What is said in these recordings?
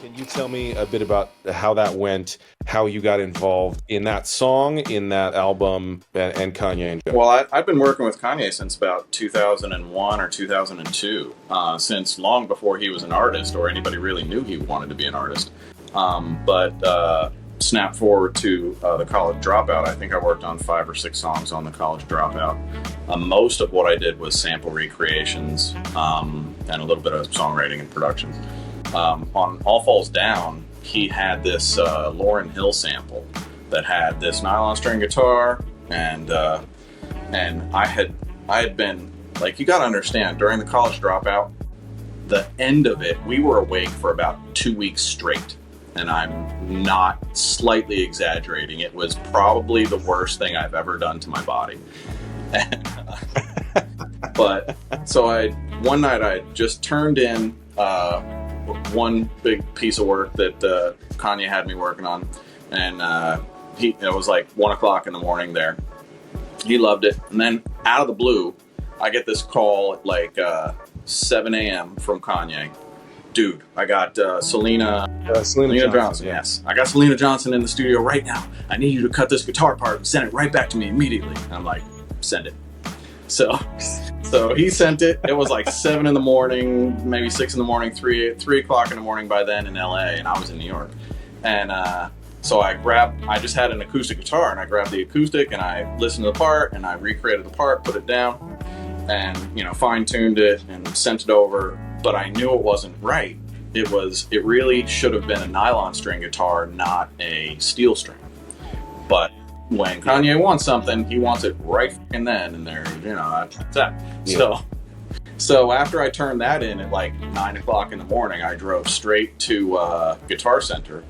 Can you tell me a bit about how that went, how you got involved in that song, in that album, and Kanye in general? Well, I've been working with Kanye since about 2001 or 2002, since long before he was an artist or anybody really knew he wanted to be an artist. But snap forward to the College Dropout, I think I worked on 5 or 6 songs on the College Dropout. Most of what I did was sample recreations and a little bit of songwriting and production. On All Falls Down, he had this Lauryn Hill sample that had this nylon string guitar, and I had been like, you got to understand, during the College Dropout, the end of it, we were awake for about 2 weeks straight, and I'm not slightly exaggerating. It was probably the worst thing I've ever done to my body. But so one night I just turned in one big piece of work that Kanye had me working on, and it was like 1 o'clock in the morning there. He loved it, and then out of the blue, I get this call at like 7 a.m. from Kanye. Dude, I got Selena Johnson. Yeah. Yes, I got Selena Johnson in the studio right now. I need you to cut this guitar part and send it right back to me immediately. And I'm like, send it. So he sent it. It was like 7 in the morning, maybe 6 in the morning, 3 o'clock in the morning by then in LA, and I was in New York. And so I just had an acoustic guitar, and I grabbed the acoustic and I listened to the part and I recreated the part, put it down, and fine-tuned it and sent it over. But I knew it wasn't right. It really should have been a nylon string guitar, not a steel string. But when Kanye wants something, he wants it right and then, and there, that's that. Yeah. So after I turned that in at like 9 o'clock in the morning, I drove straight to Guitar Center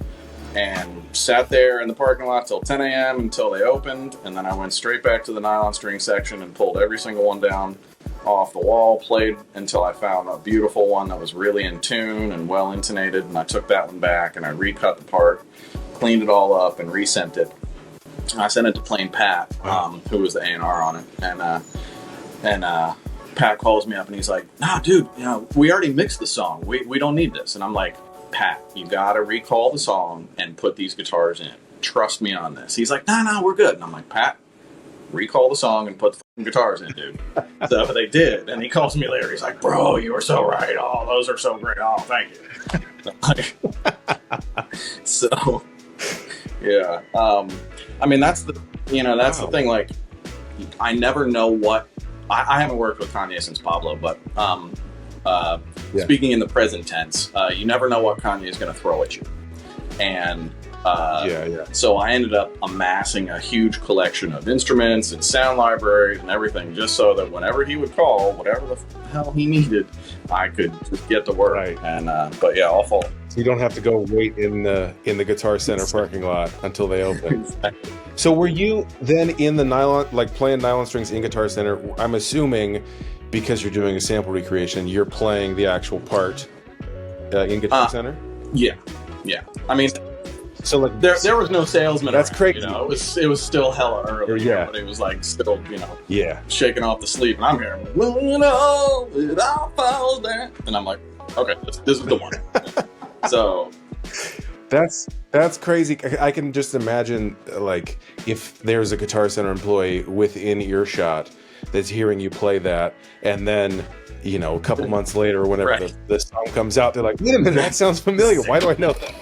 and sat there in the parking lot till 10 a.m. until they opened, and then I went straight back to the nylon string section and pulled every single one down off the wall, played until I found a beautiful one that was really in tune and well intonated, and I took that one back and I recut the part, cleaned it all up, and resent it. I sent it to Plain Pat, who was the A&R on it, and Pat calls me up and he's like, "Nah, dude, we already mixed the song. We don't need this." And I'm like, "Pat, you gotta recall the song and put these guitars in. Trust me on this." He's like, "No, we're good." And I'm like, "Pat, recall the song and put the guitars in, dude." So they did, and he calls me later. He's like, "Bro, you were so right. Oh, those are so great. Oh, thank you." So, yeah. I mean, that's the thing. Like, I never know what. I haven't worked with Kanye since Pablo, but speaking in the present tense, you never know what Kanye is going to throw at you, and. So I ended up amassing a huge collection of instruments and sound libraries and everything, just so that whenever he would call, whatever the hell he needed, I could just get to work. Right. And but yeah, awful. So you don't have to go wait in the Guitar Center parking lot until they open. Exactly. So were you then in the nylon, like playing nylon strings in Guitar Center? I'm assuming because you're doing a sample recreation, you're playing the actual part in Guitar Center. Yeah. I mean. So like there was no salesman. That's around, crazy. It was still hella early. Yeah. But it was like still Yeah. shaking off the sleep, and I'm here. Well, it all falls down, and I'm like, okay, this is the one. So that's crazy. I can just imagine, like, if there's a Guitar Center employee within earshot that's hearing you play that, and then a couple months later, whenever Right. the song comes out, they're like, "Wait a minute, that sounds familiar. Why do I know that?"